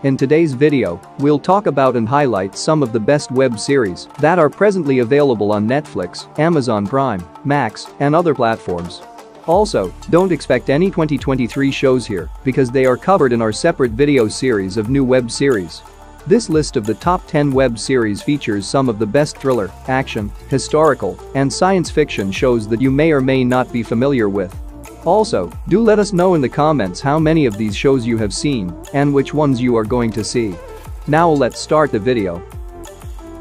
In today's video, we'll talk about and highlight some of the best web series that are presently available on Netflix, Amazon Prime, Max, and other platforms. Also, don't expect any 2023 shows here because they are covered in our separate video series of new web series. This list of the top 10 web series features some of the best thriller, action, historical, and science fiction shows that you may or may not be familiar with. Also, do let us know in the comments how many of these shows you have seen and which ones you are going to see. Now let's start the video.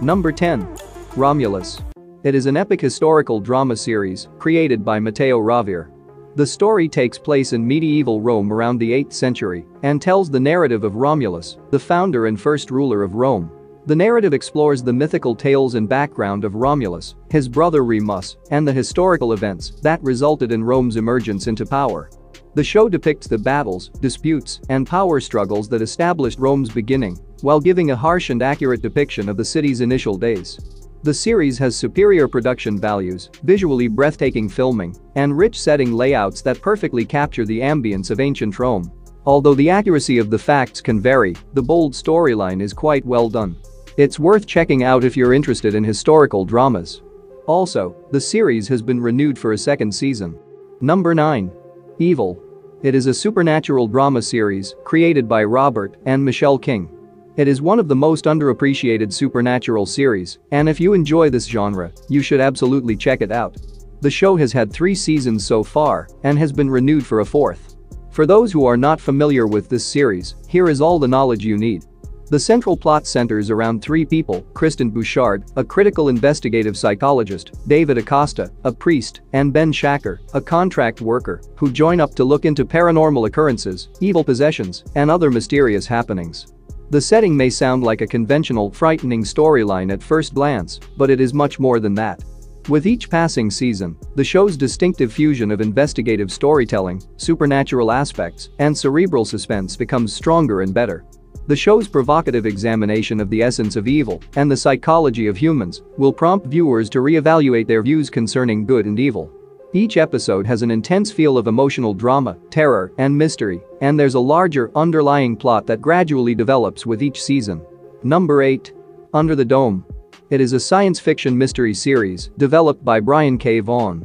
Number 10. Romulus. It is an epic historical drama series created by Matteo Ravir. The story takes place in medieval Rome around the 8th century and tells the narrative of Romulus, the founder and first ruler of Rome. The narrative explores the mythical tales and background of Romulus, his brother Remus, and the historical events that resulted in Rome's emergence into power. The show depicts the battles, disputes, and power struggles that established Rome's beginning, while giving a harsh and accurate depiction of the city's initial days. The series has superior production values, visually breathtaking filming, and rich setting layouts that perfectly capture the ambience of ancient Rome. Although the accuracy of the facts can vary, the bold storyline is quite well done. It's worth checking out if you're interested in historical dramas. Also, the series has been renewed for a second season. Number 9. Evil. It is a supernatural drama series created by Robert and Michelle King. It is one of the most underappreciated supernatural series, and if you enjoy this genre, you should absolutely check it out. The show has had 3 seasons so far and has been renewed for a 4th. For those who are not familiar with this series, here is all the knowledge you need. The central plot centers around 3 people: Kristen Bouchard, a critical investigative psychologist, David Acosta, a priest, and Ben Shacker, a contract worker, who join up to look into paranormal occurrences, evil possessions, and other mysterious happenings. The setting may sound like a conventional, frightening storyline at first glance, but it is much more than that. With each passing season, the show's distinctive fusion of investigative storytelling, supernatural aspects, and cerebral suspense becomes stronger and better. The show's provocative examination of the essence of evil and the psychology of humans will prompt viewers to reevaluate their views concerning good and evil. Each episode has an intense feel of emotional drama, terror, and mystery, and there's a larger underlying plot that gradually develops with each season. Number 8. Under the Dome. It is a science fiction mystery series developed by Brian K. Vaughan.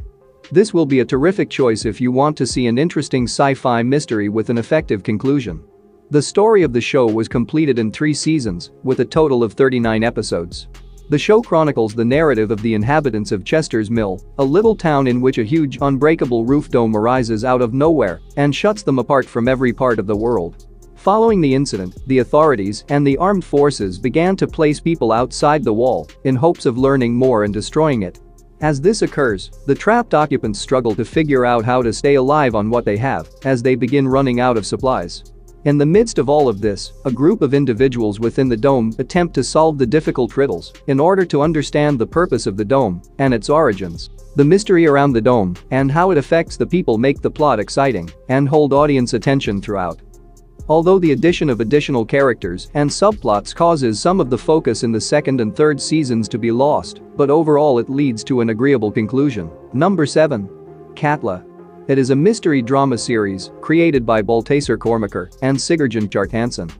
This will be a terrific choice if you want to see an interesting sci-fi mystery with an effective conclusion. The story of the show was completed in 3 seasons, with a total of 39 episodes. The show chronicles the narrative of the inhabitants of Chester's Mill, a little town in which a huge, unbreakable roof dome arises out of nowhere and shuts them apart from every part of the world. Following the incident, the authorities and the armed forces began to place people outside the wall in hopes of learning more and destroying it. As this occurs, the trapped occupants struggle to figure out how to stay alive on what they have as they begin running out of supplies. In the midst of all of this, a group of individuals within the dome attempt to solve the difficult riddles in order to understand the purpose of the dome and its origins. The mystery around the dome and how it affects the people make the plot exciting and hold audience attention throughout. Although the addition of additional characters and subplots causes some of the focus in the 2nd and 3rd seasons to be lost, but overall it leads to an agreeable conclusion. Number 7. Katla. It is a mystery drama series created by Baltasar Kormaker and Sigurjón Kjartansson.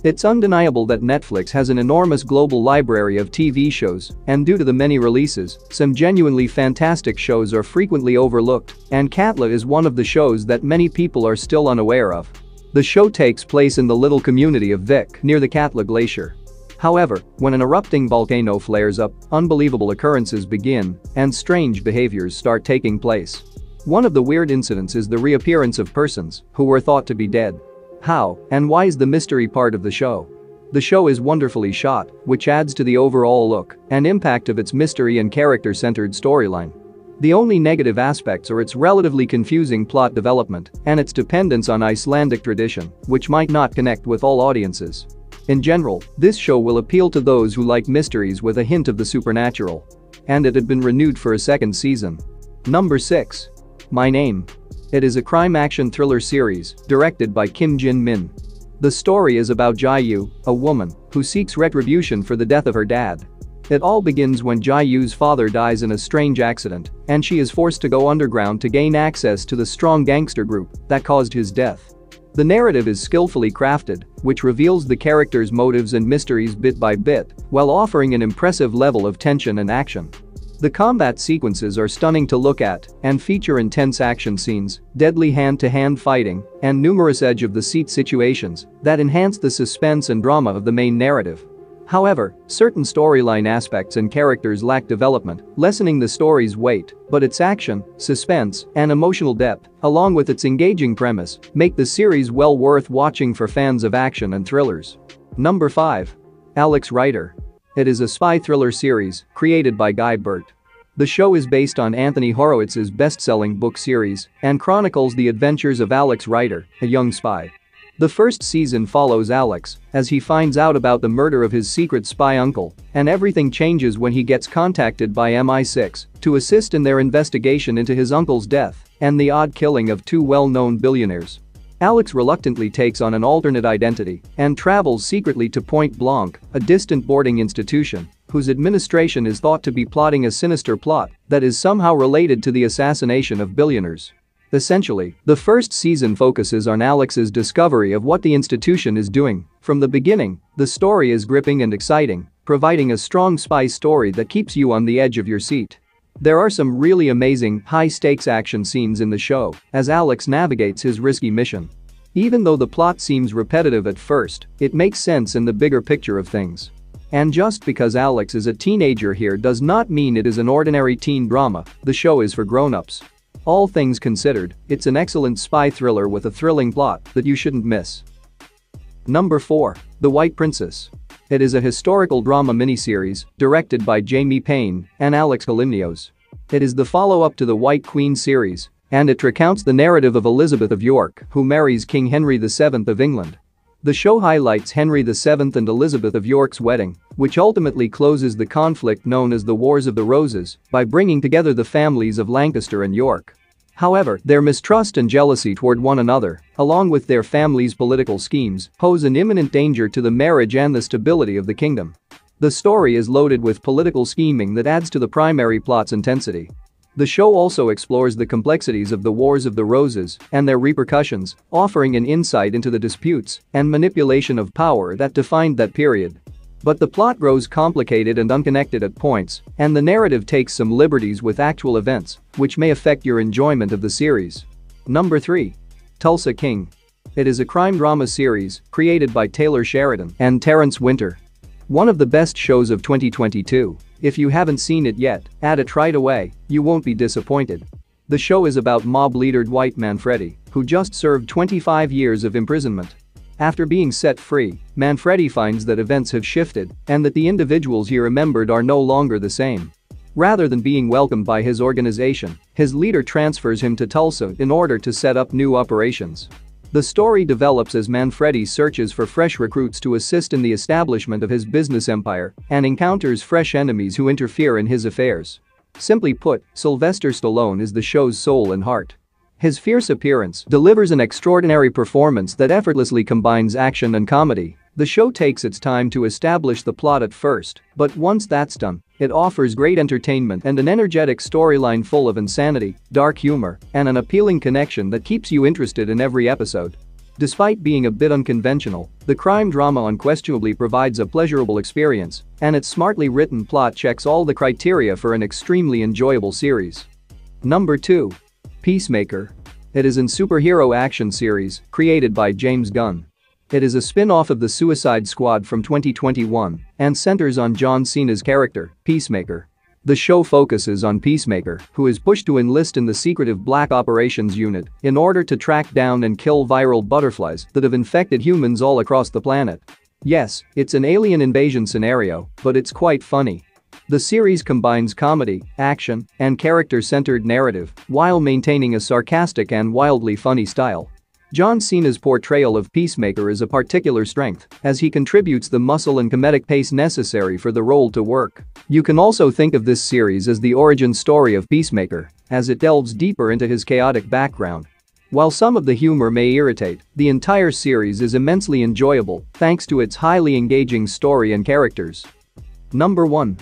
It's undeniable that Netflix has an enormous global library of TV shows, and due to the many releases, some genuinely fantastic shows are frequently overlooked, and Katla is one of the shows that many people are still unaware of. The show takes place in the little community of Vik near the Katla Glacier. However, when an erupting volcano flares up, unbelievable occurrences begin, and strange behaviors start taking place. One of the weird incidents is the reappearance of persons who were thought to be dead. How and why is the mystery part of the show. The show is wonderfully shot, which adds to the overall look and impact of its mystery and character-centered storyline. The only negative aspects are its relatively confusing plot development and its dependence on Icelandic tradition, which might not connect with all audiences. In general, this show will appeal to those who like mysteries with a hint of the supernatural. And it had been renewed for a 2nd season. Number 6. My Name. It is a crime-action thriller series directed by Kim Jin-min. The story is about Jae-yu, a woman who seeks retribution for the death of her dad. It all begins when Jae-yu's father dies in a strange accident, and she is forced to go underground to gain access to the strong gangster group that caused his death. The narrative is skillfully crafted, which reveals the characters' motives and mysteries bit by bit, while offering an impressive level of tension and action. The combat sequences are stunning to look at and feature intense action scenes, deadly hand-to-hand fighting, and numerous edge-of-the-seat situations that enhance the suspense and drama of the main narrative. However, certain storyline aspects and characters lack development, lessening the story's weight, but its action, suspense, and emotional depth, along with its engaging premise, make the series well worth watching for fans of action and thrillers. Number 5. Alex Rider. It is a spy thriller series created by Guy Burt. The show is based on Anthony Horowitz's best-selling book series and chronicles the adventures of Alex Rider, a young spy. The first season follows Alex as he finds out about the murder of his secret spy uncle, and everything changes when he gets contacted by MI6 to assist in their investigation into his uncle's death and the odd killing of two well-known billionaires. Alex reluctantly takes on an alternate identity and travels secretly to Point Blanc, a distant boarding institution whose administration is thought to be plotting a sinister plot that is somehow related to the assassination of billionaires. Essentially, the first season focuses on Alex's discovery of what the institution is doing. From the beginning, the story is gripping and exciting, providing a strong spy story that keeps you on the edge of your seat. There are some really amazing, high-stakes action scenes in the show as Alex navigates his risky mission. Even though the plot seems repetitive at first, it makes sense in the bigger picture of things. And just because Alex is a teenager here does not mean it is an ordinary teen drama. The show is for grown-ups. All things considered, it's an excellent spy thriller with a thrilling plot that you shouldn't miss. Number 4. The White Princess. It is a historical drama miniseries directed by Jamie Payne and Alex Kalymnios. It is the follow-up to the White Queen series, and it recounts the narrative of Elizabeth of York, who marries King Henry VII of England. The show highlights Henry VII and Elizabeth of York's wedding, which ultimately closes the conflict known as the Wars of the Roses by bringing together the families of Lancaster and York. However, their mistrust and jealousy toward one another, along with their families' political schemes, pose an imminent danger to the marriage and the stability of the kingdom. The story is loaded with political scheming that adds to the primary plot's intensity. The show also explores the complexities of the Wars of the Roses and their repercussions, offering an insight into the disputes and manipulation of power that defined that period. But the plot grows complicated and unconnected at points, and the narrative takes some liberties with actual events, which may affect your enjoyment of the series. Number 3. Tulsa King. It is a crime drama series created by Taylor Sheridan and Terrence Winter. One of the best shows of 2022. If you haven't seen it yet, add it right away, you won't be disappointed. The show is about mob leader Dwight Manfredi, who just served 25 years of imprisonment. After being set free, Manfredi finds that events have shifted and that the individuals he remembered are no longer the same. Rather than being welcomed by his organization, his leader transfers him to Tulsa in order to set up new operations. The story develops as Manfredi searches for fresh recruits to assist in the establishment of his business empire and encounters fresh enemies who interfere in his affairs. Simply put, Sylvester Stallone is the show's soul and heart. His fierce appearance delivers an extraordinary performance that effortlessly combines action and comedy. The show takes its time to establish the plot at first, but once that's done, it offers great entertainment and an energetic storyline full of insanity, dark humor, and an appealing connection that keeps you interested in every episode. Despite being a bit unconventional, the crime drama unquestionably provides a pleasurable experience, and its smartly written plot checks all the criteria for an extremely enjoyable series. Number 2. Peacemaker. It is a superhero action series created by James Gunn. It is a spin-off of the Suicide Squad from 2021 and centers on John Cena's character, Peacemaker. The show focuses on Peacemaker, who is pushed to enlist in the secretive Black Operations Unit in order to track down and kill viral butterflies that have infected humans all across the planet. Yes, it's an alien invasion scenario, but it's quite funny. The series combines comedy, action, and character-centered narrative while maintaining a sarcastic and wildly funny style. John Cena's portrayal of Peacemaker is a particular strength, as he contributes the muscle and comedic pace necessary for the role to work. You can also think of this series as the origin story of Peacemaker, as it delves deeper into his chaotic background. While some of the humor may irritate, the entire series is immensely enjoyable thanks to its highly engaging story and characters. Number 1.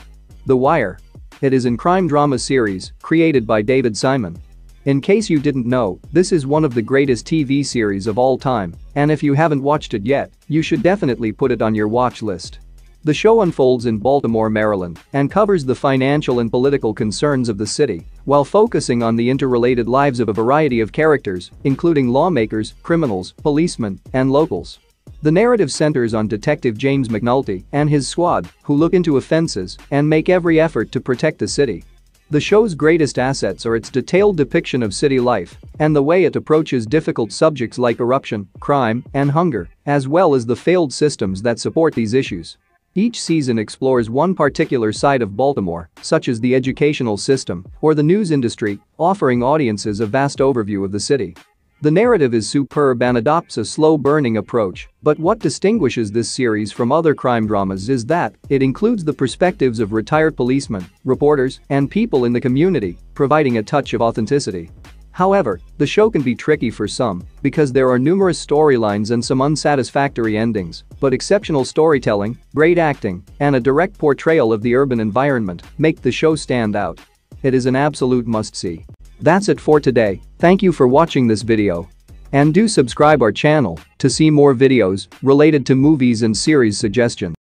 The Wire. It is a crime drama series created by David Simon. In case you didn't know, this is one of the greatest TV series of all time, and if you haven't watched it yet, you should definitely put it on your watch list. The show unfolds in Baltimore, Maryland, and covers the financial and political concerns of the city, while focusing on the interrelated lives of a variety of characters, including lawmakers, criminals, policemen, and locals. The narrative centers on Detective James McNulty and his squad, who look into offenses and make every effort to protect the city. The show's greatest assets are its detailed depiction of city life and the way it approaches difficult subjects like corruption, crime, and hunger, as well as the failed systems that support these issues. Each season explores one particular side of Baltimore, such as the educational system or the news industry, offering audiences a vast overview of the city. The narrative is superb and adopts a slow-burning approach, but what distinguishes this series from other crime dramas is that it includes the perspectives of retired policemen, reporters, and people in the community, providing a touch of authenticity. However, the show can be tricky for some because there are numerous storylines and some unsatisfactory endings, but exceptional storytelling, great acting, and a direct portrayal of the urban environment make the show stand out. It is an absolute must-see. That's it for today. Thank you for watching this video. And do subscribe our channel to see more videos related to movies and series suggestions.